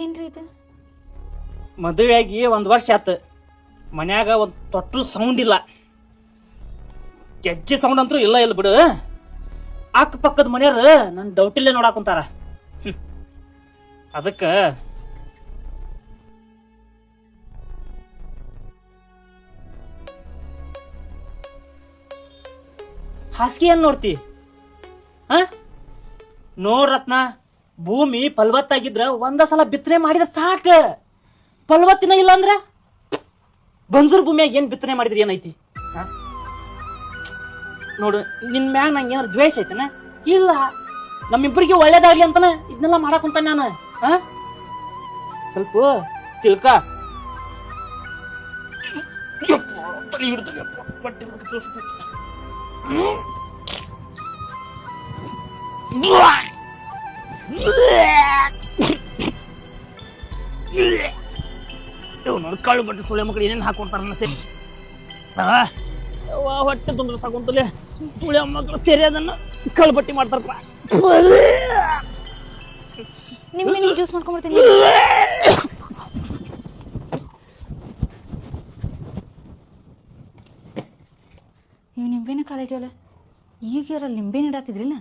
ಏನ್ರಿ ಇದು? ಮದುವೆಯಾಗಿ 1 ವರ್ಷ ಆತ. ಮನ್ಯಾಗ ಒಂದು ತೊಟ್ಟು ಸೌಂಡ್ ಇಲ್ಲ, ಹೆಜ್ಜೆ ಸೌಂಡ್ ಅಂತೂ ಇಲ್ಲ ಇಲ್ಲ ಬಿಡು. ಅಕ್ಕಪಕ್ಕದ ಮನೆಯವ್ರು ನನ್ನ ಡೌಟಿಲ್ಲೇ ನೋಡಾಕುಂತಾರ. ಅದಕ್ಕೆ ಹಾಸಿಗೆ ಏನ್ ನೋಡ್ತಿ? ನೋಡ್ರತ್ನ, ಭೂಮಿ ಫಲವತ್ತಾಗಿದ್ರ ಒಂದ ಸಲ ಬಿತ್ತನೆ ಮಾಡಿದ ಸಾಕ. ಫಲವತ್ತಿನ ಇಲ್ಲ ಅಂದ್ರ ಬಂಜೂರು ಭೂಮಿಯಾಗ ಏನ್ ಬಿತ್ತನೆ ಮಾಡಿದ್ರಿ ಏನೈತಿ? ನೋಡು, ನಿನ್ ಮ್ಯಾಗ ನಂಗೆ ಏನಾರು ದ್ವೇಷ ಐತನ? ಇಲ್ಲ, ನಮ್ಮಿಬ್ಬರಿಗೆ ಒಳ್ಳೇದಾಗ್ಲಿ ಅಂತನ ಇದನ್ನೆಲ್ಲ ಮಾಡಾಕುಂತ ನಾನು. ಸ್ವಲ್ಪ ತಿಳ್ಕ. ನೋಡಿ, ಕಾಳು ಬಟ್ಟೆ ಸುಳ್ಳೆ ಮಕ್ಕಳು ಏನೇನು ಹಾಕೊಡ್ತಾರ ಸೇರಿ ಹೊಟ್ಟೆ ತೊಂದ್ರೆ ಸಾಕೊಂತಲೇ ಸುಳ್ಳೆ ಮಕ್ಕಳು ಸೇರಿ ಅದನ್ನ ಕಾಳು ಬಟ್ಟಿ ಮಾಡ್ತಾರಪ್ಪ. ನಿಮ್ಗೆ ಜ್ಯೂಸ್ ಮಾಡ್ಕೊಂಡ್ಬರ್ತೀನಿ. ನೀವು ನಿಂಬೆನ ಕಾಲೇಜಲ್ಲ, ಈಗ ಯಾರ ನಿಂಬೆನ ಇಡಾತಿದ್ರಿಲ್ಲ?